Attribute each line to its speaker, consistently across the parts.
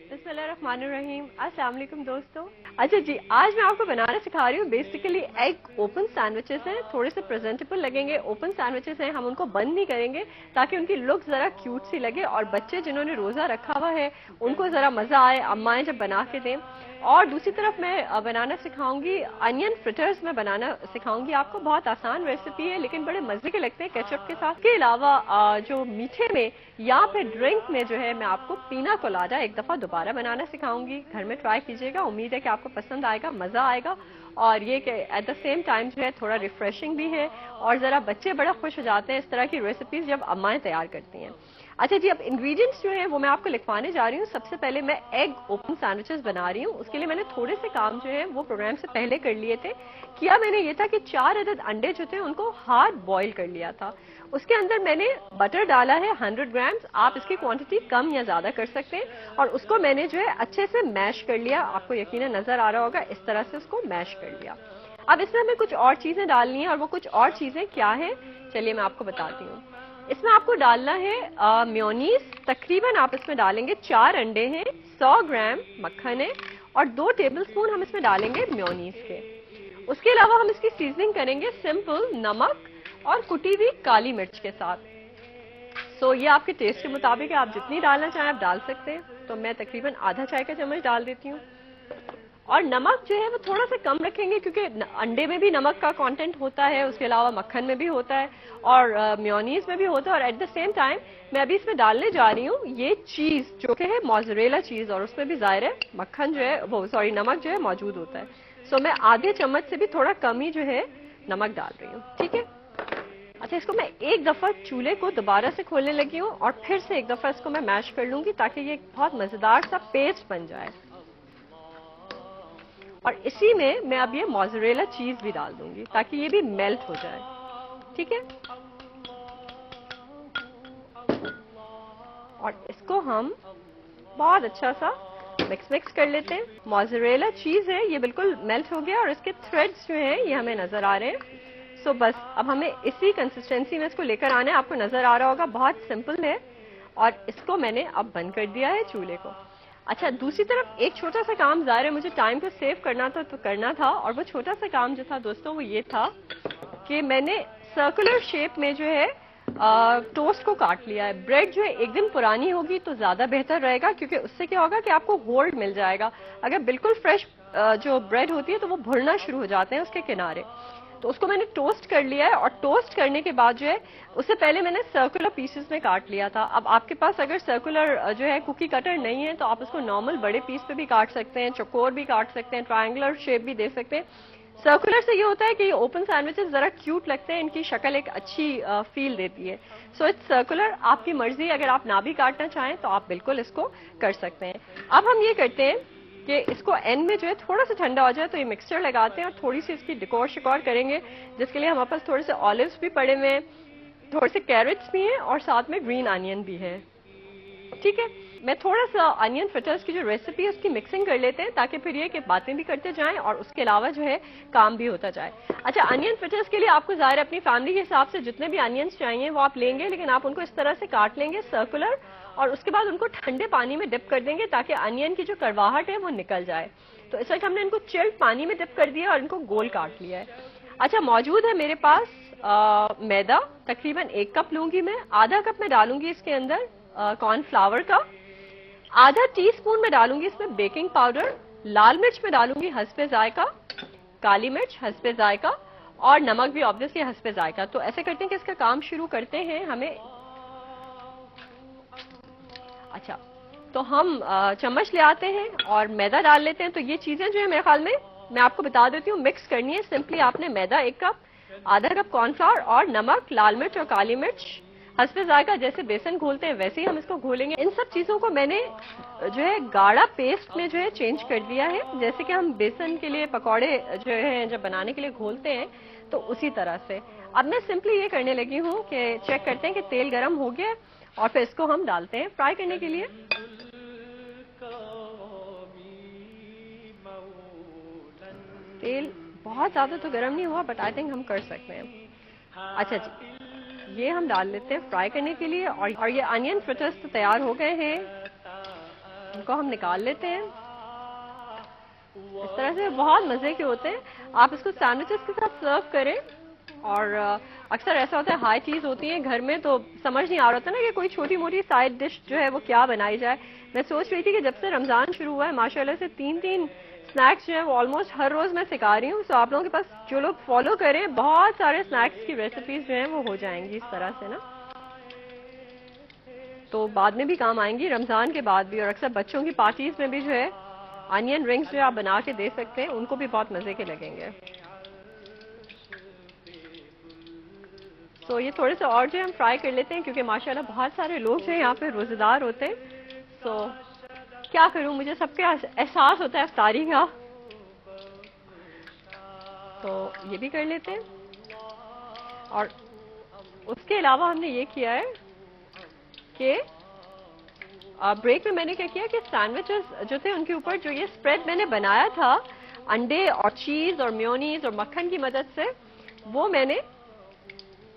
Speaker 1: बिस्मिल्लाहिर्रहमानिर्रहीम। अस्सलाम वालेकुम दोस्तों। अच्छा जी, आज मैं आपको बनाना सिखा रही हूँ। बेसिकली एग ओपन सैंडविचेस हैं, थोड़े से प्रेजेंटेबल लगेंगे। ओपन सैंडविचेस हैं, हम उनको बंद नहीं करेंगे ताकि उनकी लुक जरा क्यूट सी लगे और बच्चे जिन्होंने रोजा रखा हुआ है उनको जरा मजा आए, अम्माएं जब बना के दें। और दूसरी तरफ मैं बनाना सिखाऊंगी अनियन फ्रिटर्स में बनाना सिखाऊंगी आपको। बहुत आसान रेसिपी है लेकिन बड़े मजे के लगते हैं केचप के साथ। के अलावा जो मीठे में या फिर ड्रिंक में जो है मैं आपको पीना कोलाडा एक दफा दोबारा बनाना सिखाऊंगी। घर में ट्राई कीजिएगा, उम्मीद है कि आपको पसंद आएगा, मजा आएगा। और ये कि एट द सेम टाइम जो है थोड़ा रिफ्रेशिंग भी है और जरा बच्चे बड़ा खुश हो जाते हैं इस तरह की रेसिपीज जब अम्माएं तैयार करती हैं। अच्छा जी, अब इंग्रेडिएंट्स जो हैं वो मैं आपको लिखवाने जा रही हूँ। सबसे पहले मैं एग ओपन सैंडविचेस बना रही हूँ। उसके लिए मैंने थोड़े से काम जो है वो प्रोग्राम से पहले कर लिए थे। किया मैंने ये था कि 4 अदद अंडे जो थे उनको हार्ड बॉईल कर लिया था। उसके अंदर मैंने बटर डाला है 100 ग्राम्स। आप इसकी क्वांटिटी कम या ज्यादा कर सकते हैं। और उसको मैंने जो है अच्छे से मैश कर लिया। आपको यकीनन नजर आ रहा होगा, इस तरह से उसको मैश कर लिया। अब इसमें हमें कुछ और चीजें डालनी है और वो कुछ और चीजें क्या है, चलिए मैं आपको बताती हूँ। इसमें आपको डालना है मेयोनीज। तकरीबन आप इसमें डालेंगे 4 अंडे हैं, 100 ग्राम मक्खन है और 2 टेबलस्पून हम इसमें डालेंगे मेयोनीज के। उसके अलावा हम इसकी सीजनिंग करेंगे सिंपल नमक और कुटी हुई काली मिर्च के साथ। सो ये आपके टेस्ट के मुताबिक है, आप जितनी डालना चाहें आप डाल सकते हैं। तो मैं तकरीबन आधा चाय का चम्मच डाल देती हूँ। और नमक जो है वो थोड़ा सा कम रखेंगे क्योंकि अंडे में भी नमक का कंटेंट होता है, उसके अलावा मक्खन में भी होता है और मेयोनीज में भी होता है। और एट द सेम टाइम मैं अभी इसमें डालने जा रही हूँ ये चीज जो कि है मोज़रेला चीज, और उसमें भी जाहिर है मक्खन जो है वो नमक जो है मौजूद होता है। सो मैं आधे चम्मच से भी थोड़ा कम ही जो है नमक डाल रही हूँ, ठीक है। अच्छा, इसको मैं एक दफा चूल्हे को दोबारा से खोलने लगी हूँ और फिर से एक दफा इसको मैं मैश कर लूंगी ताकि ये बहुत मजेदार सा पेस्ट बन जाए। और इसी में मैं अब ये मोज़रेला चीज भी डाल दूंगी ताकि ये भी मेल्ट हो जाए, ठीक है। और इसको हम बहुत अच्छा सा मिक्स कर लेते हैं। मोज़रेला चीज है ये बिल्कुल मेल्ट हो गया और इसके थ्रेड्स जो हैं ये हमें नजर आ रहे हैं। सो बस अब हमें इसी कंसिस्टेंसी में इसको लेकर आना है। आपको नजर आ रहा होगा बहुत सिंपल है। और इसको मैंने अब बंद कर दिया है चूल्हे को। अच्छा, दूसरी तरफ एक छोटा सा काम ज़ाहिर है मुझे टाइम को सेव करना था तो करना था। और वो छोटा सा काम जो था दोस्तों वो ये था कि मैंने सर्कुलर शेप में जो है टोस्ट को काट लिया है। ब्रेड जो है एक दिन पुरानी होगी तो ज्यादा बेहतर रहेगा क्योंकि उससे क्या होगा कि आपको होल्ड मिल जाएगा। अगर बिल्कुल फ्रेश जो ब्रेड होती है तो वो भुरना शुरू हो जाते हैं उसके किनारे। तो उसको मैंने टोस्ट कर लिया है और टोस्ट करने के बाद जो है उससे पहले मैंने सर्कुलर पीसेस में काट लिया था। अब आपके पास अगर सर्कुलर जो है कुकी कटर नहीं है तो आप उसको नॉर्मल बड़े पीस पे भी काट सकते हैं, चौकोर भी काट सकते हैं, ट्रायंगुलर शेप भी दे सकते हैं। सर्कुलर से ये होता है कि ये ओपन सैंडविचेस जरा क्यूट लगते हैं, इनकी शक्ल एक अच्छी फील देती है। सो इट्स सर्कुलर, आपकी मर्जी, अगर आप ना भी काटना चाहें तो आप बिल्कुल इसको कर सकते हैं। अब हम ये करते हैं कि इसको एंड में जो है थोड़ा सा ठंडा हो जाए तो ये मिक्सचर लगाते हैं और थोड़ी सी इसकी डिकोर शिकोर करेंगे, जिसके लिए हमारे पास थोड़े से ऑलिव्स भी पड़े हुए हैं, थोड़े से कैरेट्स भी हैं और साथ में ग्रीन अनियन भी है, ठीक है। मैं थोड़ा सा अनियन फ्रिटर्स की जो रेसिपी है उसकी मिक्सिंग कर लेते हैं ताकि फिर ये कि बातें भी करते जाएं और उसके अलावा जो है काम भी होता जाए। अच्छा, अनियन फ्रिटर्स के लिए आपको ज़ाहिर अपनी फैमिली के हिसाब से जितने भी अनियंस चाहिए वो आप लेंगे, लेकिन आप उनको इस तरह से काट लेंगे सर्कुलर और उसके बाद उनको ठंडे पानी में डिप कर देंगे ताकि अनियन की जो कड़वाहट है वो निकल जाए। तो इस वक्त हमने इनको चिल्ड पानी में डिप कर दिया और इनको गोल काट लिया है। अच्छा, मौजूद है मेरे पास मैदा, तकरीबन 1 कप लूंगी मैं। आधा कप में डालूंगी इसके अंदर कॉर्नफ्लावर का। आधा टीस्पून में डालूंगी इसमें बेकिंग पाउडर। लाल मिर्च में डालूंगी हस्बे जायका, काली मिर्च हस्बे जायका और नमक भी ऑब्वियसली हस्बे जायका। तो ऐसे करते हैं कि इसका काम शुरू करते हैं हमें। अच्छा, तो हम चम्मच ले आते हैं और मैदा डाल लेते हैं। तो ये चीजें जो है मेरे ख्याल में मैं आपको बता देती हूँ, मिक्स करनी है। सिंपली आपने मैदा 1 कप, आधा कप कॉर्नफ्लावर और नमक, लाल मिर्च और काली मिर्च हस्बे जायका, जैसे बेसन घोलते हैं वैसे ही हम इसको घोलेंगे। इन सब चीजों को मैंने जो है गाढ़ा पेस्ट में जो है चेंज कर दिया है, जैसे कि हम बेसन के लिए पकौड़े जो है जब बनाने के लिए घोलते हैं तो उसी तरह से। अब मैं सिंपली ये करने लगी हूँ कि चेक करते हैं कि तेल गर्म हो गया और फिर इसको हम डालते हैं फ्राई करने के लिए। तेल बहुत ज्यादा तो गर्म नहीं हुआ बट आई थिंक हम कर सकते हैं। अच्छा जी, ये हम डाल लेते हैं फ्राई करने के लिए। और ये अनियन फ्रिटर्स तो तैयार हो गए हैं। इनको हम निकाल लेते हैं। इस तरह से बहुत मजे के होते हैं। आप इसको सैंडविचेस के साथ सर्व करें। और अक्सर ऐसा होता है हाई चीज होती है घर में, तो समझ नहीं आ रहा था ना कि कोई छोटी मोटी साइड डिश जो है वो क्या बनाई जाए। मैं सोच रही थी कि जब से रमजान शुरू हुआ है माशाल्लाह से 3-3 स्नैक्स जो है वो ऑलमोस्ट हर रोज मैं सिखा रही हूँ। तो आप लोगों के पास जो लोग फॉलो करें बहुत सारे स्नैक्स की रेसिपीज जो है वो हो जाएंगी इस तरह से ना, तो बाद में भी काम आएंगी, रमजान के बाद भी। और अक्सर बच्चों की पार्टीज में भी जो है अनियन रिंग्स जो आप बना के दे सकते हैं, उनको भी बहुत मजे के लगेंगे। तो ये थोड़े से और जो हम फ्राई कर लेते हैं, क्योंकि माशाल्लाह बहुत सारे लोग जो है यहाँ पे रोजेदार होते हैं। तो क्या करूं, मुझे सबके एहसास होता है इफ्तारी का, तो ये भी कर लेते हैं। और उसके अलावा हमने ये किया है कि ब्रेक में मैंने क्या किया कि सैंडविचेस जो थे उनके ऊपर जो ये स्प्रेड मैंने बनाया था अंडे और चीज और मेयोनीज और मक्खन की मदद से, वो मैंने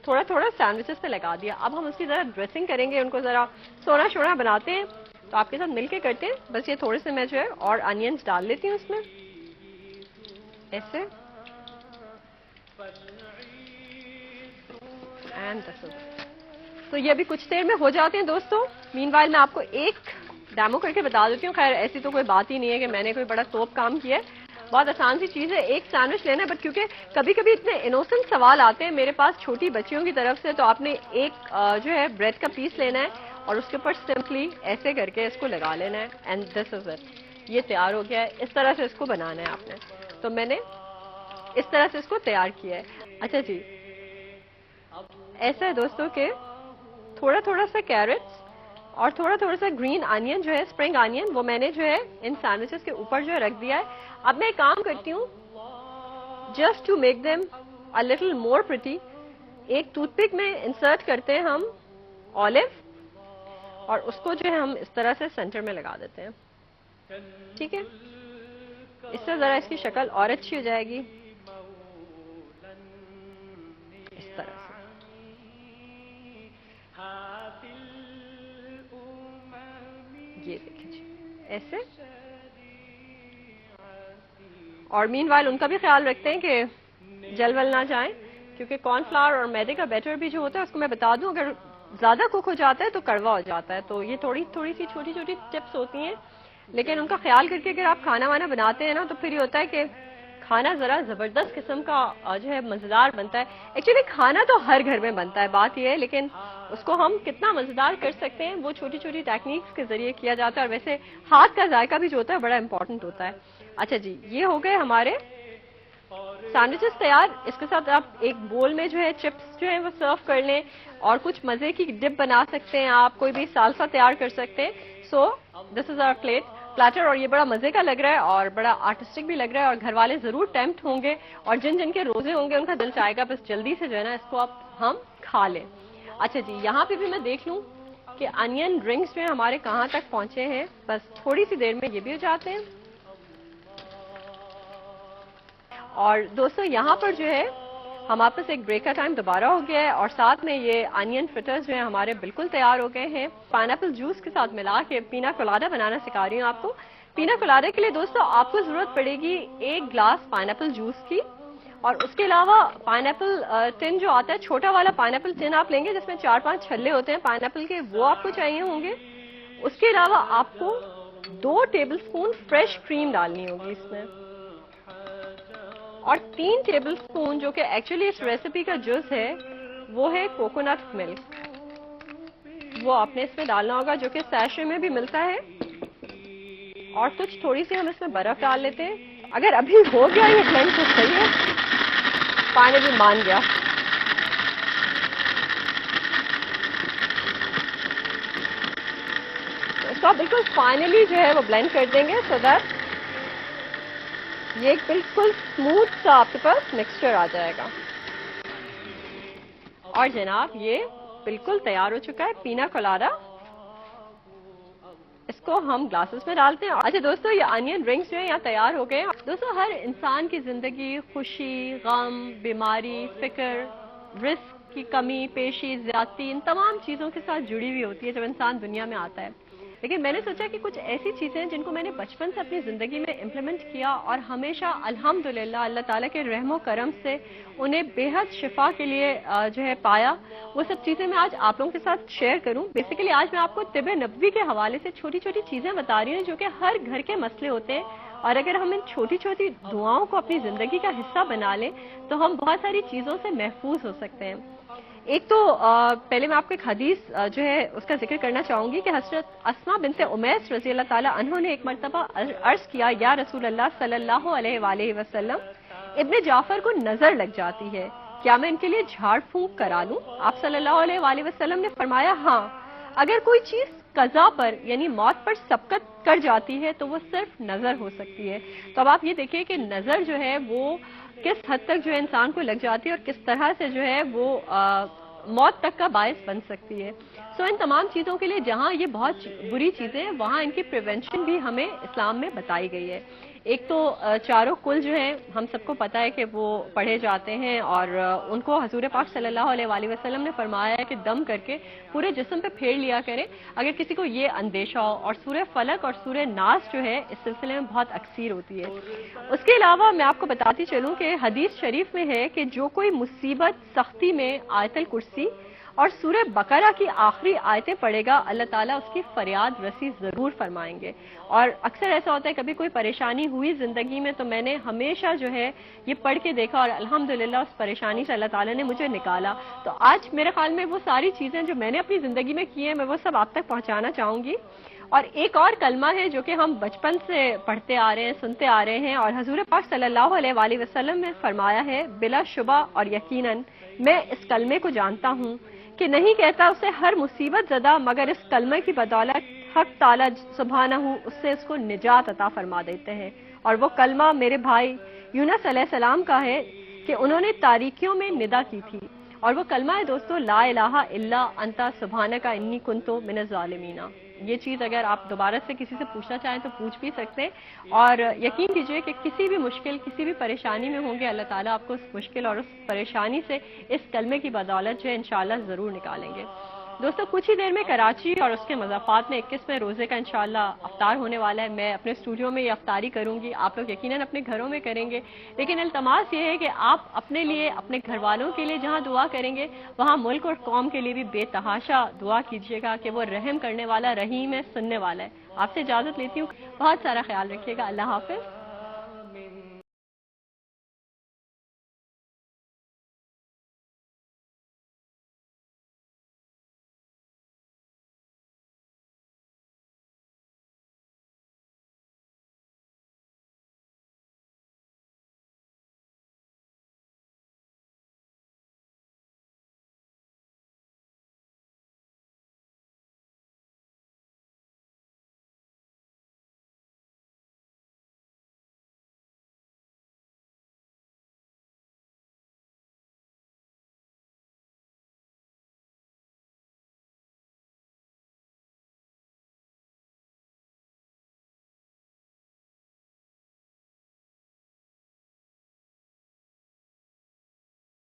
Speaker 1: थोड़ा थोड़ा सैंडविचेस पे लगा दिया। अब हम उसकी जरा ड्रेसिंग करेंगे, उनको जरा सोना शोना बनाते हैं, तो आपके साथ मिलके करते हैं। बस ये थोड़े से मैं जो है और अनियंस डाल लेती हूँ उसमें ऐसे, एंड तो ये अभी कुछ देर में हो जाते हैं दोस्तों। मीनवाइल मैं आपको एक डेमो करके बता देती हूँ। खैर ऐसी तो कोई बात ही नहीं है कि मैंने कोई बड़ा तोप काम किया है, बहुत आसान सी चीज है, एक सैंडविच लेना है। बट क्योंकि कभी कभी इतने इनोसेंट सवाल आते हैं मेरे पास छोटी बच्चियों की तरफ से, तो आपने एक जो है ब्रेड का पीस लेना है और उसके ऊपर सिंपली ऐसे करके इसको लगा लेना है, एंड दिस इज इट। ये तैयार हो गया है। इस तरह से इसको बनाना है आपने। तो मैंने इस तरह से इसको तैयार किया है। अच्छा जी, ऐसा है दोस्तों के थोड़ा थोड़ा सा कैरेट्स और थोड़ा थोड़ा सा ग्रीन अनियन जो है, स्प्रिंग अनियन, वो मैंने जो है इन सैंडविचेस के ऊपर जो है रख दिया है। अब मैं एक काम करती हूँ, just to make them a little more pretty, एक टूथपिक में इंसर्ट करते हैं हम ऑलिव, और उसको जो है हम इस तरह से सेंटर में लगा देते हैं। ठीक है, इससे जरा इसकी शक्ल और अच्छी हो जाएगी इस तरह से। ये देखिए ऐसे। और मीनवाइल उनका भी ख्याल रखते हैं कि जल वल ना जाए, क्योंकि कॉर्नफ्लावर और मैदे का बैटर भी जो होता है उसको मैं बता दूं, अगर ज्यादा कुक हो जाता है तो कड़वा हो जाता है। तो ये थोड़ी थोड़ी सी छोटी छोटी टिप्स होती हैं, लेकिन उनका ख्याल करके अगर आप खाना वाना बनाते हैं ना, तो फिर ये होता है कि खाना जरा जबरदस्त किस्म का जो है मजेदार बनता है। एक्चुअली खाना तो हर घर में बनता है, बात यह है, लेकिन उसको हम कितना मजेदार कर सकते हैं वो छोटी छोटी टेक्निक्स के जरिए किया जाता है। और वैसे हाथ का जायका भी जो होता है बड़ा इंपॉर्टेंट होता है। अच्छा जी, ये हो गए हमारे सैंडविचेस तैयार। इसके साथ आप एक बोल में जो है चिप्स जो है वो सर्व कर लें, और कुछ मजे की डिप बना सकते हैं आप, कोई भी सालसा तैयार कर सकते हैं। So this is our platter, और ये बड़ा मजे का लग रहा है और बड़ा आर्टिस्टिक भी लग रहा है, और घर वाले जरूर टेम्प्ट होंगे, और जिन जिन के रोजे होंगे उनका दिल चाहेगा बस जल्दी से जो है ना इसको आप हम खा लें। अच्छा जी, यहाँ पे भी मैं देख लूं कि अनियन रिंग्स जो है हमारे कहाँ तक पहुंचे हैं। बस थोड़ी सी देर में ये भी हो जाते हैं। और दोस्तों यहाँ पर जो है हमारे पास एक ब्रेक का टाइम दोबारा हो गया है, और साथ में ये अनियन फ्रिटर्स जो है हमारे बिल्कुल तैयार हो गए हैं। पाइनएप्पल जूस के साथ मिला के पीना कोलाडा बनाना सिखा रही हूँ आपको। पीना कोलाडा के लिए दोस्तों आपको जरूरत पड़ेगी 1 ग्लास पाइनएप्पल जूस की, और उसके अलावा पाइनएप्पल टिन जो आता है, छोटा वाला पाइनएप्पल टिन आप लेंगे जिसमें 4-5 छल्ले होते हैं पाइनएप्पल के, वो आपको चाहिए होंगे। उसके अलावा आपको 2 टेबलस्पून फ्रेश क्रीम डालनी होगी इसमें, और 3 टेबलस्पून जो कि एक्चुअली इस रेसिपी का जूस है वो है कोकोनट मिल्क, वो आपने इसमें डालना होगा, जो कि सैशे में भी मिलता है। और कुछ थोड़ी सी हम इसमें बर्फ डाल लेते हैं। अगर अभी हो गया ये ब्लेंड तो सही है, पानी भी मान गया। तो इसको आप बिल्कुल फाइनली जो है वो ब्लेंड कर देंगे, सो दैट ये एक बिल्कुल स्मूथ सा आपके पास मिक्सचर आ जाएगा। और जनाब ये बिल्कुल तैयार हो चुका है पीना कोलाडा। इसको हम ग्लासेस में डालते हैं। अच्छा दोस्तों, ये अनियन रिंग्स जो है यहाँ तैयार हो गए। दोस्तों, हर इंसान की जिंदगी खुशी, गम, बीमारी, फिक्र, रिस्क की कमी, पेशी, ज्यादती, इन तमाम चीजों के साथ जुड़ी हुई होती है जब इंसान दुनिया में आता है। लेकिन मैंने सोचा कि कुछ ऐसी चीजें हैं जिनको मैंने बचपन से अपनी जिंदगी में इम्प्लीमेंट किया और हमेशा अल्हम्दुलिल्लाह अल्लाह ताला के रहमो करम से उन्हें बेहद शिफा के लिए जो है पाया, वो सब चीजें मैं आज आप लोगों के साथ शेयर करूं। बेसिकली आज मैं आपको तिब नबवी के हवाले से छोटी छोटी चीजें बता रही हूँ जो कि हर घर के मसले होते हैं, और अगर हम इन छोटी छोटी दुआओं को अपनी जिंदगी का हिस्सा बना लें तो हम बहुत सारी चीजों से महफूज हो सकते हैं। एक तो पहले मैं आपको एक हदीस जो है उसका जिक्र करना चाहूंगी कि हजरत अस्मा बिनते उमैस रजी अल्लाह ताला अन्हा ने एक मर्तबा अर्ज किया, या रसूल अल्लाह सल्लल्लाहु अलैहि वसल्लम, इब्ने जाफर को नजर लग जाती है, क्या मैं इनके लिए झाड़ फूंक करा लूं? आप सल्लल्लाहु अलैहि वसल्लम ने फरमाया, हाँ, अगर कोई चीज कजा पर यानी मौत पर सबकत कर जाती है तो वो सिर्फ नजर हो सकती है। तो अब आप ये देखिए कि नजर जो है वो किस हद तक जो है इंसान को लग जाती है और किस तरह से जो है वो मौत तक का बायस बन सकती है। सो इन तमाम चीजों के लिए जहां ये बहुत बुरी चीजें हैं वहां इनकी प्रिवेंशन भी हमें इस्लाम में बताई गई है। एक तो चारों कुल जो है हम सबको पता है कि वो पढ़े जाते हैं और उनको हजूर पाक सल्लल्लाहु अलैहि वसल्लम ने फरमाया है कि दम करके पूरे जिस्म पे फेर लिया करें अगर किसी को ये अंदेशा हो, और सूरह फलक और सूरह नास जो है इस सिलसिले में बहुत अक्सीर होती है। उसके अलावा मैं आपको बताती चलूं कि हदीस शरीफ में है कि जो कोई मुसीबत सख्ती में आयतल कुर्सी और सूरह बकरा की आखिरी आयतें पढ़ेगा अल्लाह ताला उसकी फरियाद रसी जरूर फरमाएंगे। और अक्सर ऐसा होता है कभी कोई परेशानी हुई जिंदगी में तो मैंने हमेशा जो है ये पढ़ के देखा और अल्हम्दुलिल्लाह उस परेशानी से अल्लाह ताला ने मुझे निकाला। तो आज मेरे ख्याल में वो सारी चीजें जो मैंने अपनी जिंदगी में की है मैं वो सब आप तक पहुंचाना चाहूंगी। और एक और कलमा है जो कि हम बचपन से पढ़ते आ रहे हैं, सुनते आ रहे हैं, और हजूर पाक सल्लल्लाहु अलैहि वसल्लम ने फरमाया है, बिला शुबा और यकीनन मैं इस कलमे को जानता हूँ कि नहीं कहता उसे हर मुसीबत ज़दा मगर इस कलमे की बदौलत हक ताला सुब्हानहू उससे इसको निजात अता फरमा देते हैं। और वो कलमा मेरे भाई यूनुस अलैहिस्सलाम का है कि उन्होंने तारीकियों में निदा की थी, और वो कलमा है दोस्तों, ला इलाहा इल्ला अंता सुब्हानका इन्नी कुन्तु मिनज़ ज़ालिमीना। ये चीज़ अगर आप दोबारा से किसी से पूछना चाहें तो पूछ भी सकते हैं, और यकीन कीजिए कि किसी भी मुश्किल किसी भी परेशानी में होंगे अल्लाह ताला आपको उस मुश्किल और उस परेशानी से इस कलमे की बदौलत जो है इंशाअल्लाह ज़रूर निकालेंगे। दोस्तों कुछ ही देर में कराची और उसके मज़ाफ़ात में 21वें रोज़े का इंशाअल्लाह अफ्तार होने वाला है। मैं अपने स्टूडियो में ये अफ्तारी करूंगी, आप लोग यकीनन अपने घरों में करेंगे, लेकिन इल्तमास ये है कि आप अपने लिए, अपने घर वालों के लिए जहां दुआ करेंगे वहां मुल्क और कौम के लिए भी बेतहाशा दुआ कीजिएगा कि वो रहम करने वाला रहीम है, सुनने वाला है। आपसे इजाजत लेती हूँ, बहुत सारा ख्याल रखिएगा, अल्लाह हाफिज।